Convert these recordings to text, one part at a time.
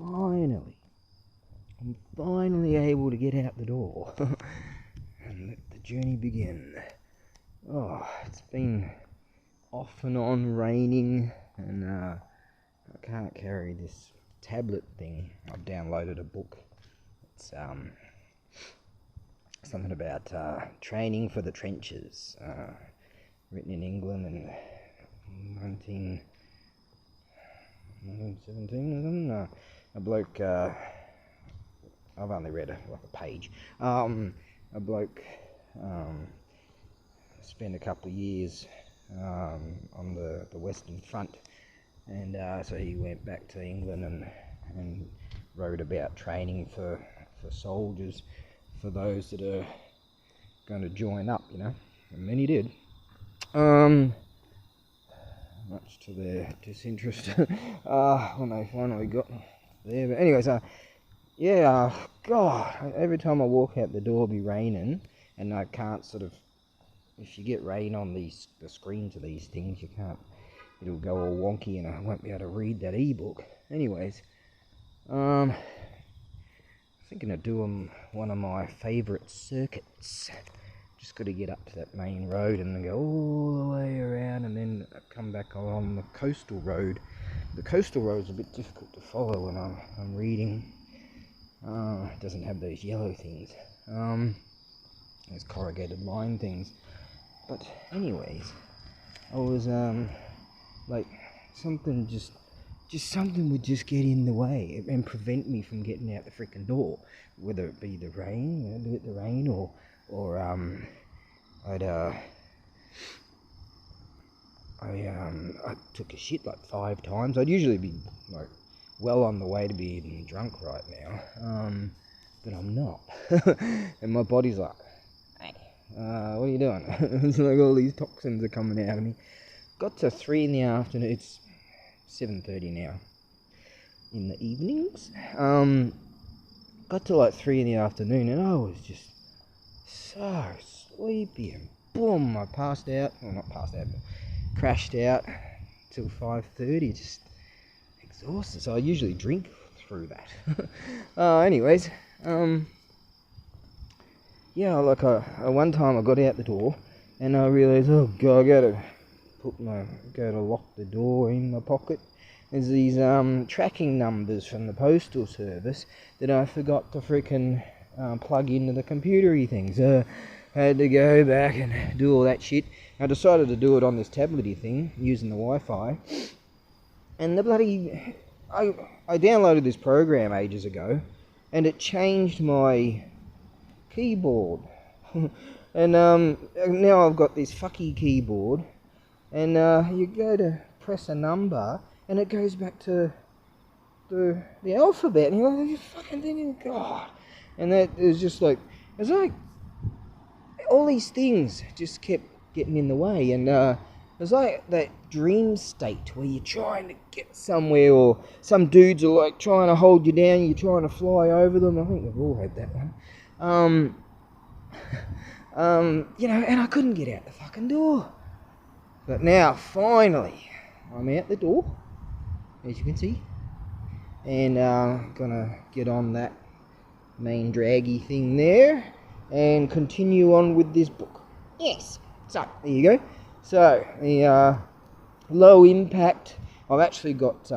I'm finally able to get out the door and let the journey begin. Oh, it's been off and on raining, and I can't carry this tablet thing. I've downloaded a book. It's something about training for the trenches, written in England in 1917 or something. A bloke, I've only read like a page. A bloke spent a couple of years on the Western Front, and so he went back to England and wrote about training for soldiers, for those that are going to join up, you know, and many did. Much to their disinterest when they finally got there. But anyways, yeah, God, every time I walk out the door it'll be raining, and I can't sort of, if you get rain on the screens of these things, you can't, it'll go all wonky and I won't be able to read that ebook. Anyways, thinking of doing one of my favourite circuits. Just got to get up to that main road and then go all the way around and then come back along the coastal road. The coastal road's a bit difficult to follow when I'm reading. It doesn't have those yellow things, those corrugated line things. But anyways, I was like, something would just get in the way and prevent me from getting out the freaking door, whether it be the rain, or I took a shit like 5 times. I'd usually be like well on the way to being drunk right now, but I'm not. And my body's like, hey, what are you doing? It's like all these toxins are coming out of me. Got to 3 in the afternoon. It's 7:30 now in the evenings. Got to like 3 in the afternoon and I was just so sleepy, and boom, I passed out. Well, not passed out, but crashed out till 5:30, just exhausted. So I usually drink through that. Anyways, yeah, like one time I got out the door and I realised, oh God, I go to lock the door in my pocket. There's these tracking numbers from the postal service that I forgot to freaking plug into the computery things. Had to go back and do all that shit. I decided to do it on this tablety thing using the Wi-Fi, and the bloody I downloaded this program ages ago, and it changed my keyboard. And now I've got this fucky keyboard, and you go to press a number and it goes back to the alphabet, and you're like, you fucking thinking, God. And that is just like, it's like all these things just kept getting in the way, and it's like that dream state where you're trying to get somewhere, or some dudes are like trying to hold you down, you're trying to fly over them. I think we've all had that one. You know, and I couldn't get out the fucking door. But now, finally, I'm out the door, as you can see, and gonna get on that main draggy thing there and continue on with this book. Yes, so there you go. So the low impact, I've actually got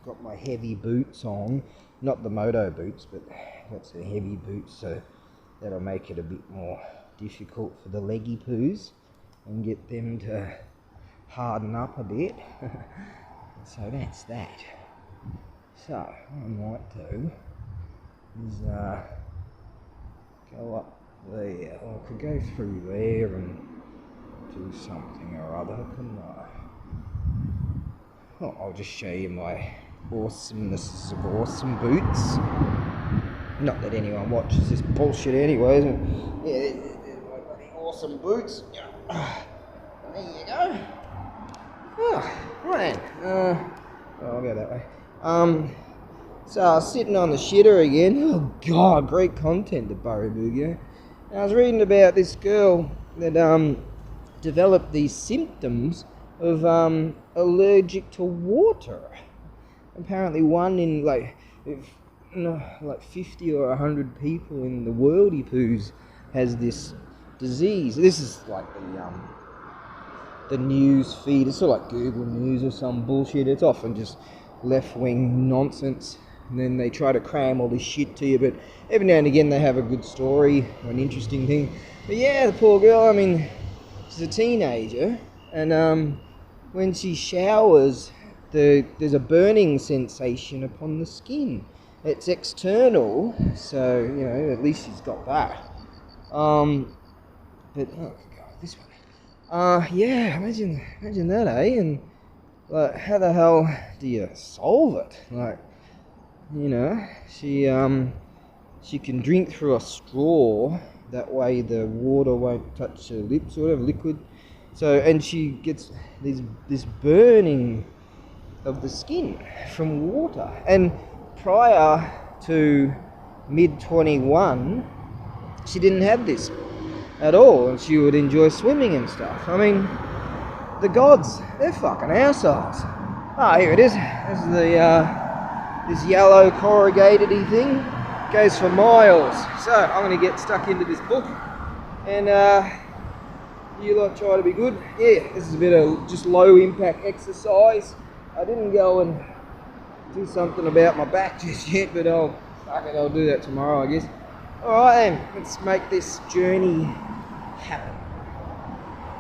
got my heavy boots on, not the moto boots, but got some heavy boots, so that'll make it a bit more difficult for the leggy poos and get them to harden up a bit. So that's that. So what I might do is go up there. I could go through there and do something or other, couldn't I? Oh, I'll just show you my awesomeness of awesome boots. Not that anyone watches this bullshit anyways. Yeah, there's my bloody awesome boots. There you go. Oh, right then. I'll go that way. So I was sitting on the shitter again. Oh God, great content, the Burraboogie. And I was reading about this girl that developed these symptoms of allergic to water. apparently one in like, like 50 or 100 people in the worldy poos has this disease. This is like the news feed. It's sort of like Google News or some bullshit. It's often just left-wing nonsense, and then they try to cram all this shit to you, but every now and again they have a good story or an interesting thing. But yeah, the poor girl, I mean, she's a teenager, and when she showers, there's a burning sensation upon the skin. It's external, so, you know, at least she's got that. But, oh god, this one. Yeah, imagine that, eh? And, like, how the hell do you solve it? Like, you know, she can drink through a straw, that way the water won't touch her lips or whatever, liquid. So, and she gets this burning of the skin from water. And prior to mid-21, she didn't have this at all, and she would enjoy swimming and stuff. I mean, the gods, they're fucking assholes. Ah, here it is. This is this yellow corrugated-y thing. Goes for miles. So I'm going to get stuck into this book, and you lot try to be good. Yeah, this is a bit of just low impact exercise. I didn't go and do something about my back just yet, but I'll do that tomorrow, I guess. Alright then, let's make this journey happen.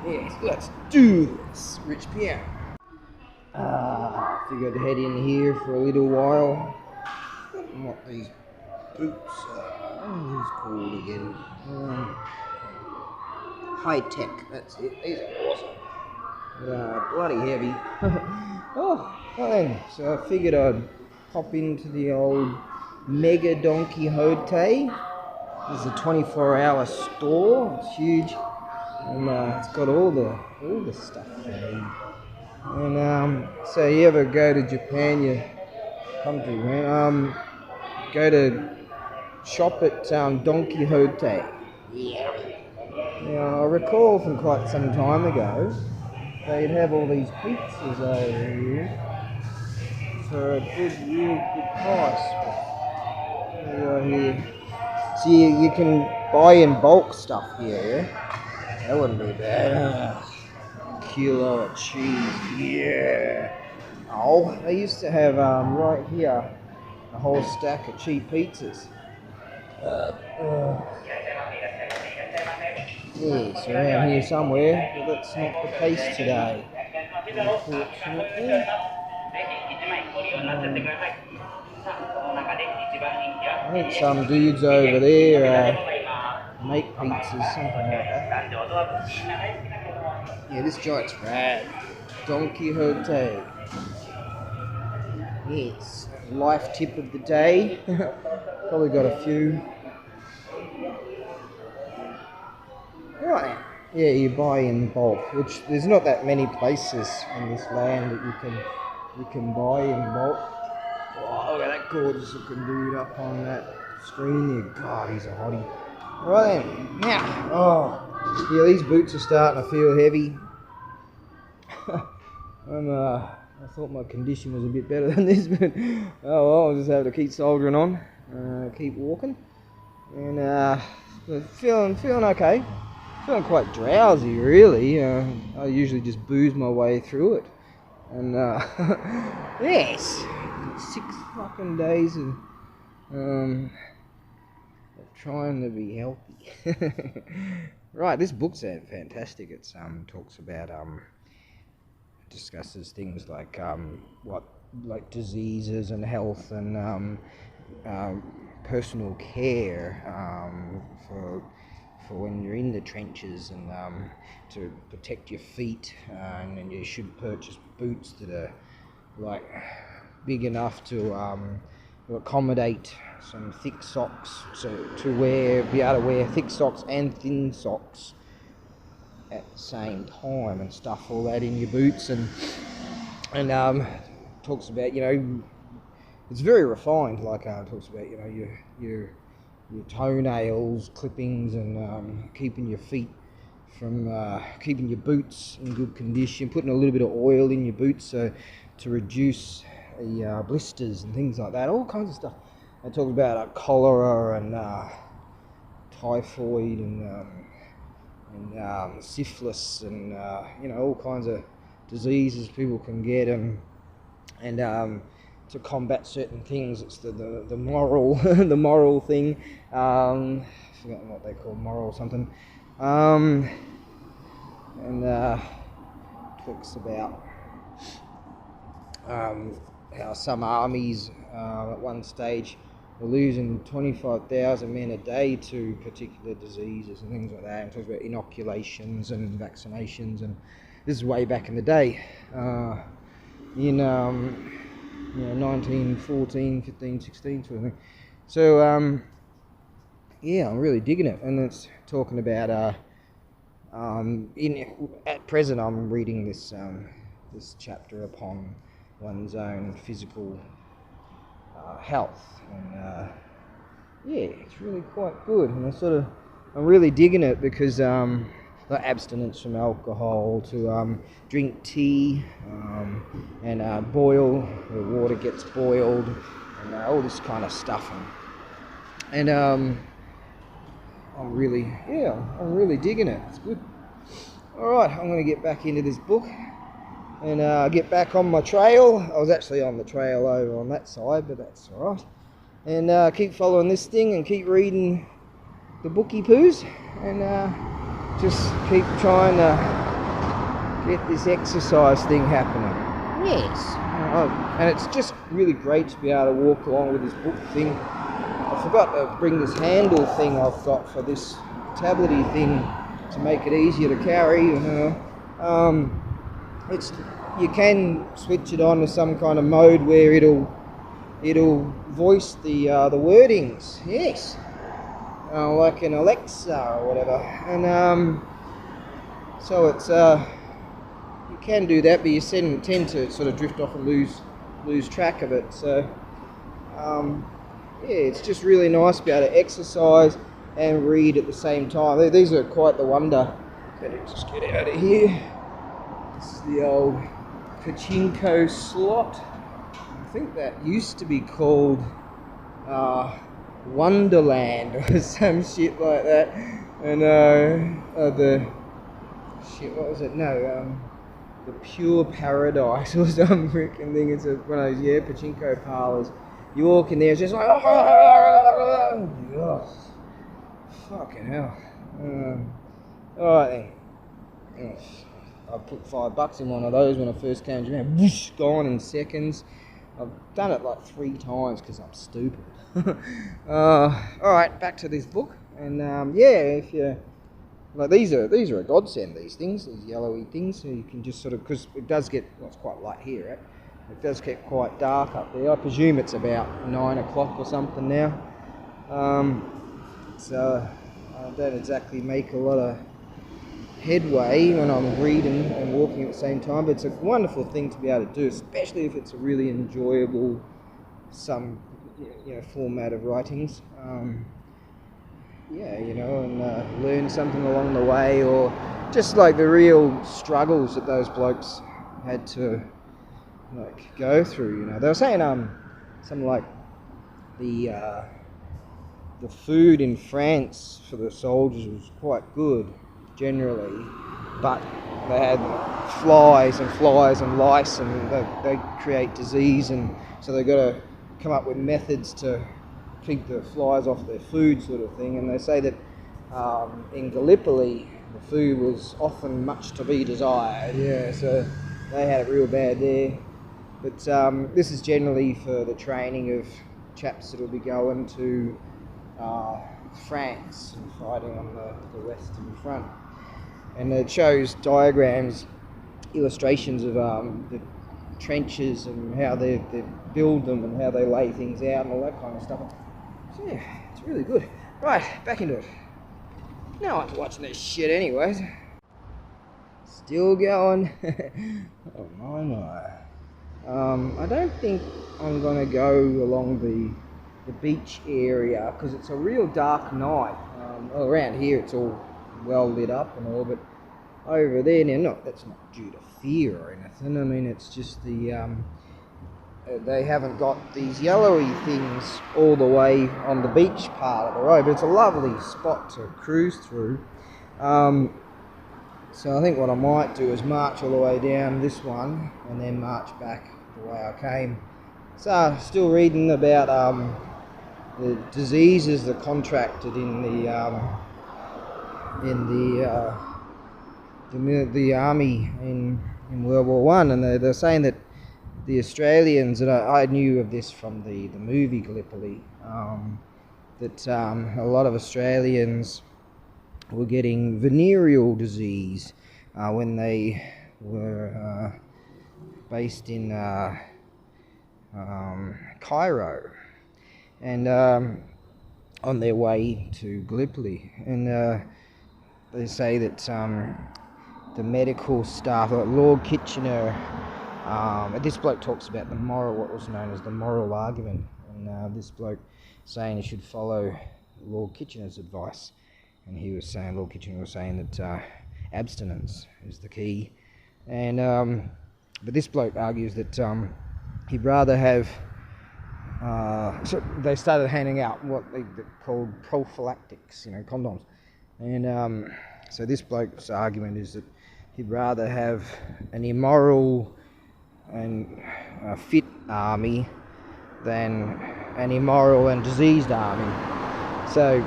Yes, let's do this, Rich Piano. Figured I'd head in here for a little while. What these boots are. What are these called again? High tech, that's it. These are awesome. Bloody heavy. Oh, then. So I figured I'd pop into the old Mega Don Quixote. This is a 24-hour store. It's huge, and it's got all the stuff you need. And so you ever go to Japan, you country, man, go to shop at Don Quixote. Yeah. Now I recall from quite some time ago, they'd have all these pizzas over here for a real good price. Right here. So you can buy in bulk stuff here, yeah? That wouldn't be bad. Kilo of cheese, yeah. Oh, they used to have right here a whole stack of cheap pizzas. Yes, around here somewhere, but that's not the case today, unfortunately. I think some dudes over there make pizzas, something like that. Yeah, this joint's rad. Don Quixote. Yes, life tip of the day. Probably got a few. Right. Yeah, you buy in bulk, which there's not that many places in this land that you can buy in bulk. Oh, look at that gorgeous looking dude up on that screen there. God, he's a hottie. Right then, now, oh, yeah, these boots are starting to feel heavy. I thought my condition was a bit better than this, but oh well, I'll just have to keep soldiering on, keep walking, and feeling okay. Feeling quite drowsy, really. I usually just booze my way through it, and yes, 6 fucking days of trying to be healthy. Right, this book's fantastic. It's talks about discusses things like diseases and health and personal care for when you're in the trenches, and to protect your feet, and then you should purchase boots that are like big enough to accommodate some thick socks, so be able to wear thick socks and thin socks at the same time, and stuff all that in your boots, and talks about, you know, it's very refined, like talks about, you know, your toenails, clippings, and keeping your feet from keeping your boots in good condition, putting a little bit of oil in your boots so to reduce the blisters and things like that, all kinds of stuff. It talks about cholera and typhoid and syphilis and all kinds of diseases people can get, and to combat certain things, it's the moral the moral thing. I've forgotten what they call moral something. Talks about how some armies at one stage were losing 25,000 men a day to particular diseases and things like that. And talks about inoculations and vaccinations, and this is way back in the day, in 1914, 15, 16 sort of thing. So I'm really digging it, and it's talking about at present I'm reading this this chapter upon one's own physical health, and it's really quite good, and I'm really digging it because like abstinence from alcohol, to drink tea, and boil, the water gets boiled, and all this kind of stuff, and I'm really digging it. It's good. Alright, I'm going to get back into this book and get back on my trail. I was actually on the trail over on that side, but that's alright. And keep following this thing and keep reading the bookie poos, and just keep trying to get this exercise thing happening. Yes. And it's just really great to be able to walk along with this book thing. I forgot to bring this handle thing I've got for this tablety thing to make it easier to carry. You can switch it on to some kind of mode where it'll voice the wordings. Yes, like an Alexa or whatever. And so it's you can do that, but you tend to sort of drift off and lose track of it. So it's just really nice to be able to exercise and read at the same time. These are quite the wonder. Better just get out of here. This is the old pachinko slot. I think that used to be called Wonderland or some shit like that. And what was it? No, the Pure Paradise or some freaking thing. It's one of those pachinko parlors. You walk in there, it's just like, oh, fucking hell. Alright then. I put $5 in one of those when I first came to Japan. Whoosh, gone in seconds. I've done it like 3 times because I'm stupid. Alright, back to this book. And if you like, these are a godsend. These yellowy things. So you can just sort of, because it does get, it's quite light here, right? It does get quite dark up there. I presume it's about 9 o'clock or something now. So I don't exactly make a lot of headway when I'm reading and walking at the same time, but it's a wonderful thing to be able to do, especially if it's a really enjoyable format of writings. And learn something along the way, or just like the real struggles that those blokes had to go through. They were saying something like the food in France for the soldiers was quite good generally, but they had flies and lice, and they create disease, and so they got to come up with methods to keep the flies off their food, sort of thing. And they say that in Gallipoli the food was often much to be desired. So they had it real bad there. But this is generally for the training of chaps that will be going to France and fighting on the Western Front. And it shows diagrams, illustrations of the trenches and how they build them and how they lay things out and all that kind of stuff. So it's really good. Right, back into it. Now I'm watching this shit anyways. Still going. Oh my. I don't think I'm gonna go along the beach area because it's a real dark night. Around here it's all well lit up and all, but over there, now that's not due to fear or anything. I mean, it's just the they haven't got these yellowy things all the way on the beach part of the road, but it's a lovely spot to cruise through. So I think what I might do is march all the way down this one and then march back the way I came. So still reading about the diseases that contracted in the army in World War One, and they're saying that the Australians, and I knew of this from the movie Gallipoli, that a lot of Australians were getting venereal disease when they were based in Cairo, and on their way to Gallipoli, and they say that the medical staff, like Lord Kitchener, this bloke talks about what was known as the moral argument, and this bloke saying he should follow Lord Kitchener's advice, and Lord Kitchener was saying that abstinence is the key, and but this bloke argues that he'd rather have. So they started handing out what they called prophylactics, condoms, and so this bloke's argument is that he'd rather have an immoral and fit army than an immoral and diseased army. So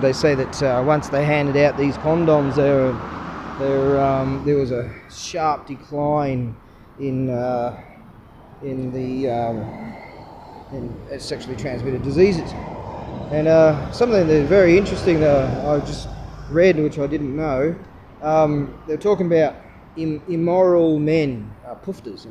they say that once they handed out these condoms, there was a sharp decline in sexually transmitted diseases. And something that's very interesting that I just read, which I didn't know, they're talking about immoral men, poofters,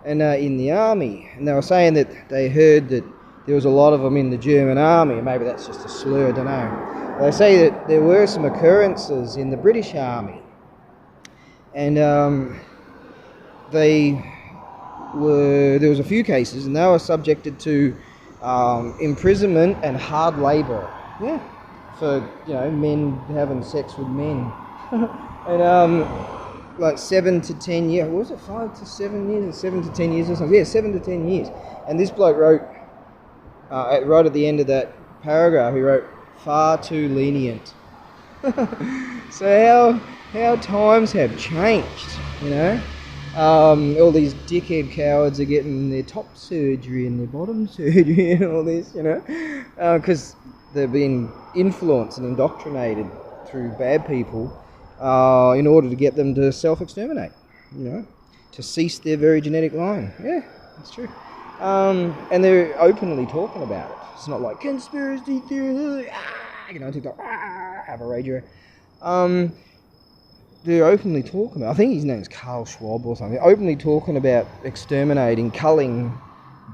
and in the army. And they were saying that they heard that there was a lot of them in the German army. Maybe that's just a slur, I don't know. They say that there were some occurrences in the British army, and there was a few cases, and they were subjected to imprisonment and hard labour. Yeah, for men having sex with men, and like 7 to 10 years. What was it, 5 to 7 years, or 7 to 10 years or something? Yeah, 7 to 10 years. And this bloke wrote right at the end of that paragraph, he wrote, "Far too lenient." So how times have changed, all these dickhead cowards are getting their top surgery and their bottom surgery and all this, because they've been influenced and indoctrinated through bad people in order to get them to self-exterminate, to cease their very genetic line. Yeah, that's true. And they're openly talking about it. It's not like conspiracy theory, TikTok, have a rager. They're openly talking about, I think his name is Carl Schwab or something, openly talking about exterminating, culling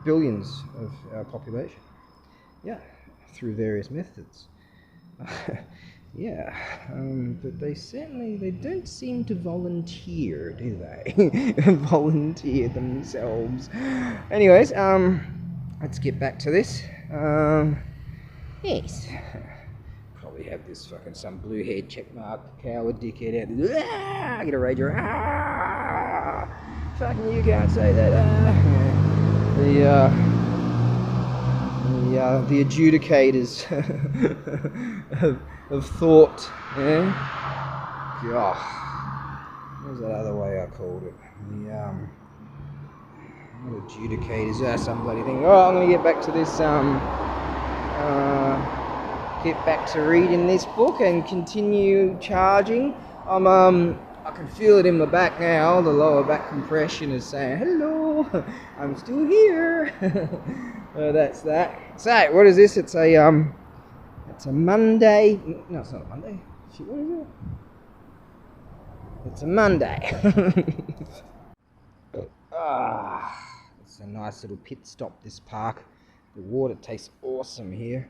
billions of our population. Yeah, through various methods. Yeah, but they don't seem to volunteer, do they? Volunteer themselves. Anyways, let's get back to this. Yes. Probably have this fucking some blue head checkmark coward dickhead out there. Ah, get a rager. Ah, fucking you can't say that. The adjudicators of thought. Yeah. God. What was that other way I called it? Not adjudicators. Some bloody thing. Alright, I'm gonna get back to this. Get back to reading this book and continue charging. I can feel it in my back now. The lower back compression is saying, "Hello, I'm still here." That's that. So, what is this? It's a Monday. No, it's not a Monday. Shit, what is it? It's a Monday. It's a nice little pit stop, this park. The water tastes awesome here.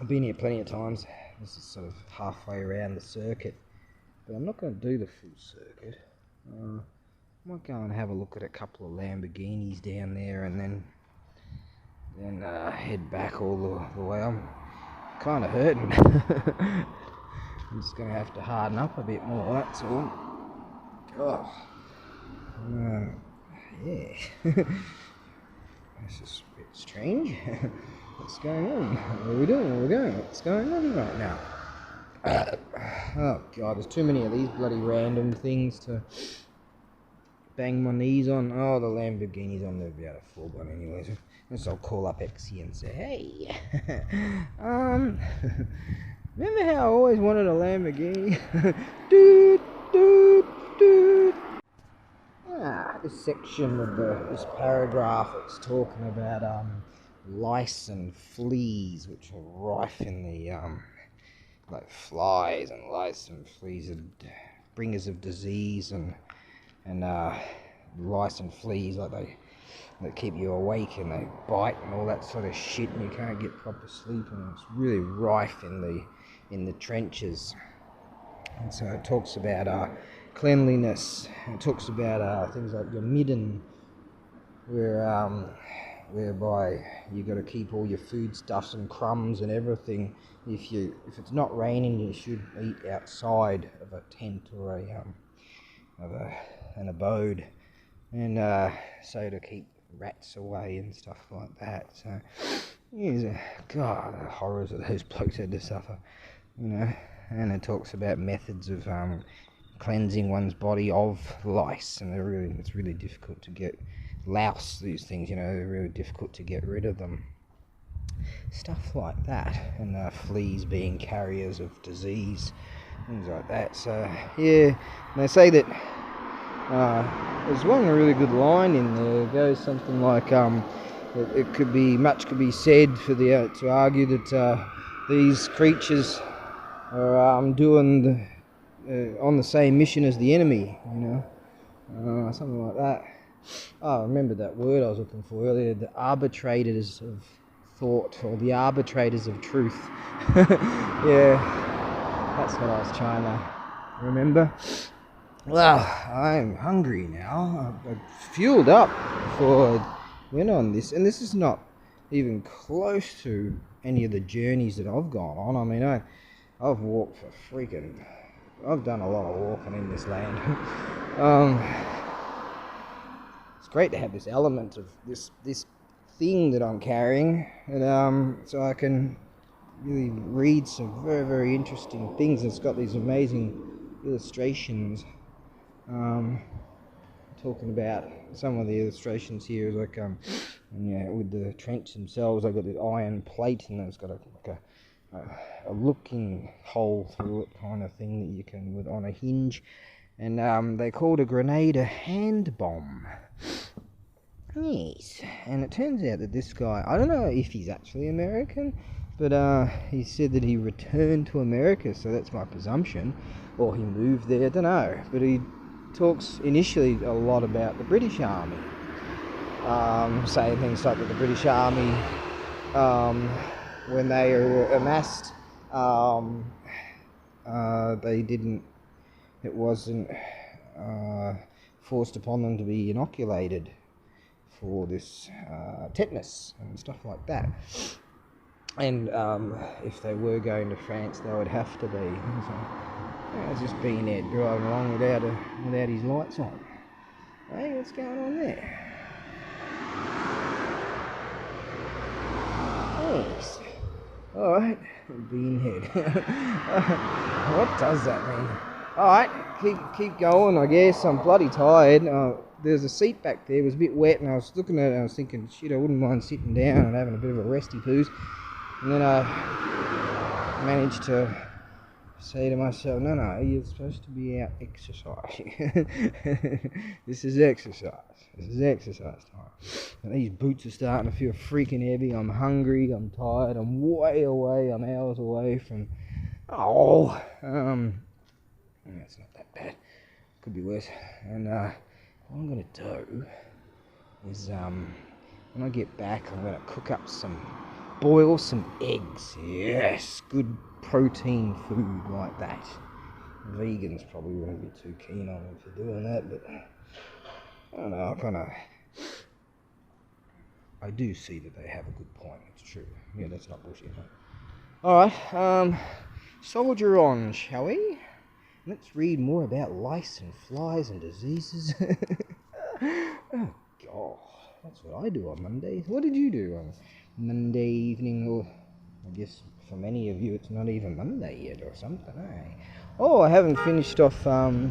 I've been here plenty of times. This is sort of halfway around the circuit, but I'm not going to do the full circuit. I might go and have a look at a couple of Lamborghinis down there, and then head back all the way. I'm kind of hurting. I'm just going to have to harden up a bit more, that's all. Oh. Yeah. there. This is a bit strange. What's going on? What are we doing? Where are we going? What's going on right now? Oh god, there's too many of these bloody random things to bang my knees on. Oh, the Lamborghini's on there about a 4x anyways. Guess I'll call up Exy and say, hey, remember how I always wanted a Lamborghini? Doot, doot, doot. This section of this paragraph, it's talking about lice and fleas, which are rife in the like flies and lice and fleas are bringers of disease, and lice and fleas, like they keep you awake and they bite and all that sort of shit, and you can't get proper sleep, and it's really rife in the trenches. And so it talks about cleanliness. It talks about things like your midden, whereby you got to keep all your foodstuffs and crumbs and everything. If it's not raining, you should eat outside of a tent or an abode, and so to keep rats away and stuff like that. So, God, the horrors that those blokes had to suffer, And it talks about methods of cleansing one's body of lice, and it's really difficult to get louse. These things, they're really difficult to get rid of them. Stuff like that, and fleas being carriers of disease, things like that. So yeah, and they say that there's one really good line in there. It goes something like it could be said to argue that these creatures are doing on the same mission as the enemy, something like that. Oh, I remember that word I was looking for earlier, the arbitrators of thought, or the arbitrators of truth. Yeah, that's what I was trying to remember. Well, I'm hungry now. I've fueled up before I went on this, and this is not even close to any of the journeys that I've gone on. I mean, I've walked I've done a lot of walking in this land. It's great to have this element of this thing that I'm carrying, and so I can really read some very, very interesting things. It's got these amazing illustrations. Talking about some of the illustrations here is like with the trench themselves, I've got this iron plate, and it's got a looking hole through it kind of thing that you can with on a hinge, and they called a grenade a hand bomb. Yes, and it turns out that this guy, I don't know if he's actually American, but he said that he returned to America, so that's my presumption, or he moved there, I don't know, but he talks initially a lot about the British Army, saying things like that the British Army, when they were amassed, it wasn't forced upon them to be inoculated for this tetanus and stuff like that, and if they were going to France, they would have to be. So, it's just being there driving along without his lights on. Hey, what's going on there? Yes. Alright, beanhead. What does that mean? Alright, keep going, I guess. I'm bloody tired. There's a seat back there, it was a bit wet, and I was looking at it and I was thinking, shit, I wouldn't mind sitting down and having a bit of a resty poos. And then I managed to say to myself, no, you're supposed to be out exercising. This is exercise time. And these boots are starting to feel freaking heavy. I'm hungry, I'm tired, I'm way away, I'm hours away from... it's not that bad. Could be worse. And what I'm going to do is, when I get back, I'm going to boil some eggs. Yes, good protein food like that. Vegans probably wouldn't be too keen on me for doing that, but I don't know, I do see that they have a good point. It's true. Yeah, that's not bullshit. Alright, soldier on, shall we? Let's read more about lice and flies and diseases. Oh Oh, that's what I do on Mondays. What did you do on Monday evening? Or I guess for many of you it's not even Monday yet or something, eh? Oh, I haven't finished off the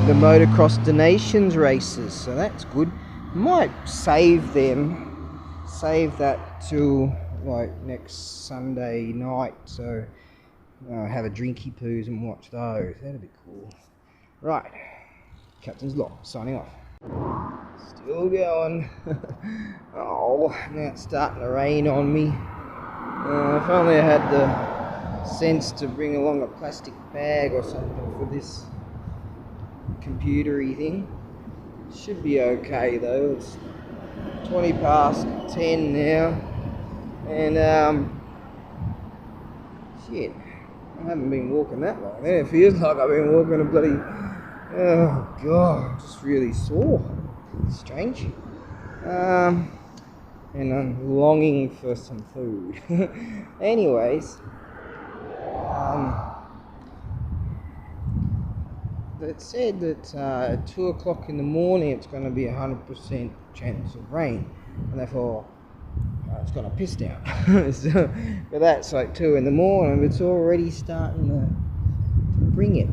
motocross donations races, so that's good. Might save that till like next Sunday night, so have a drinky poos and watch those. That'd be cool. Right, Captain's Lock signing off. Still going. Oh, now it's starting to rain on me. If only I had the sense to bring along a plastic bag or something for this computery thing. Should be okay though. It's 20 past 10 now, and shit, I haven't been walking that long. It feels like I've been walking a bloody, oh god, I'm just really sore. It's strange. And I'm longing for some food. Anyways, it said that at 2 o'clock in the morning it's going to be 100% chance of rain, and therefore it's going to piss down. So, but that's like 2 in the morning, it's already starting to bring it.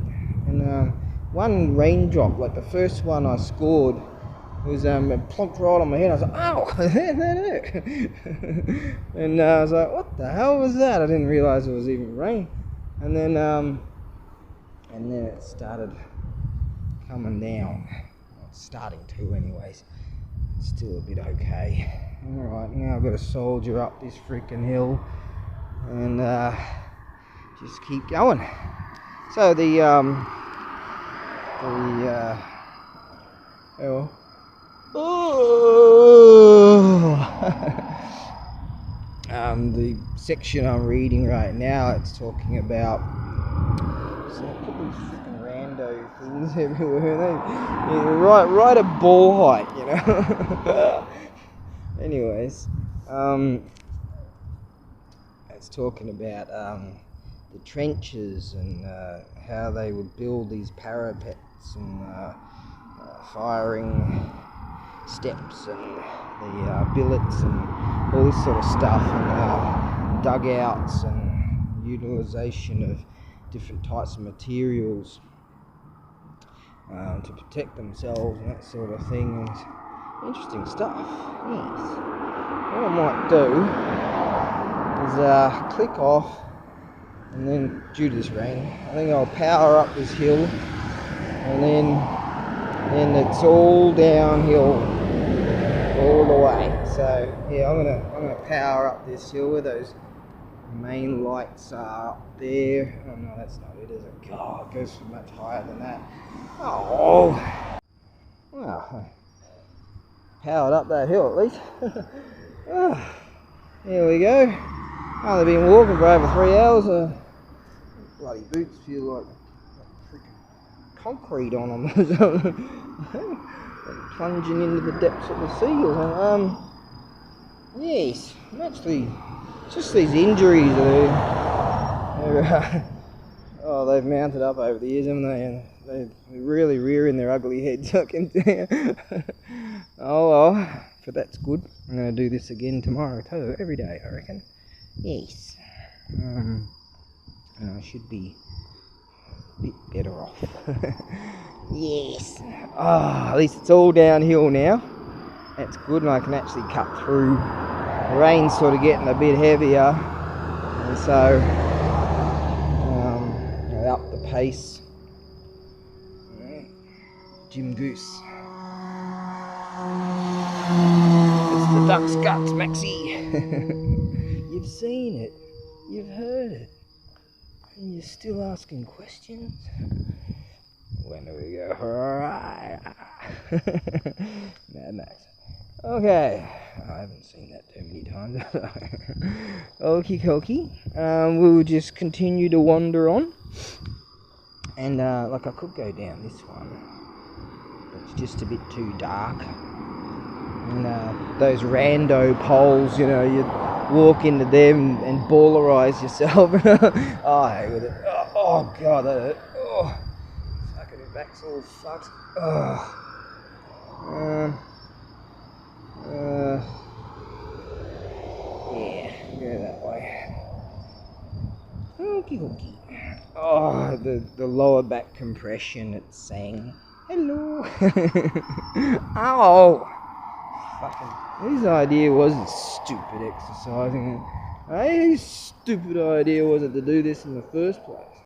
And one raindrop, like the first one I scored, was plonked right on my head. I was like, ow, that hurt. And I was like, what the hell was that? I didn't realise it was even rain. And then it started coming down. Well, it's starting to anyways. It's still a bit okay. Alright, now I've got to soldier up this freaking hill and just keep going. So the section I'm reading right now, it's talking about, so put these freaking rando things everywhere, right at ball height, you know. Anyways, it's talking about the trenches and how they would build these parapets and firing steps and the billets and all this sort of stuff, and dugouts and utilisation of different types of materials to protect themselves and that sort of thing. And interesting stuff. Yes. What I might do is click off, and then due to this rain, I think I'll power up this hill, and then it's all downhill all the way. So yeah, I'm gonna power up this hill where those main lights are up there. Oh no, that's not it, is it? God, it goes much higher than that. Oh, well, powered up that hill at least. Oh, here we go. Only been walking for over 3 hours. Bloody boots feel like freaking concrete on them. Plunging into the depths of the sea or something. Yes, I'm actually, just these injuries they've mounted up over the years, haven't they? And they're really rearing their ugly heads, I can tell. Oh well, but that's good. I'm going to do this again tomorrow too, every day I reckon. Yes. And I should be a bit better off. Yes. At least it's all downhill now. That's good, and I can actually cut through. The rain's sort of getting a bit heavier, and so up the pace. Jim Goose. It's the duck's guts, Maxie. You've seen it, you've heard it, and you're still asking questions? When do we go? Alright. Mad Max. Okay. I haven't seen that too many times. Okie dokie. We'll just continue to wander on. And like I could go down this one, but it's just a bit too dark. And those rando poles, you know, you'd walk into them and ballerize yourself. Oh, I hate with it. Oh god, that hurt. Oh, fucking back's all fucked. Oh, hooky hooky. Oh, the lower back compression, it's saying hello. Ow! Fucking, his idea wasn't stupid exercising. Whose stupid idea was it to do this in the first place?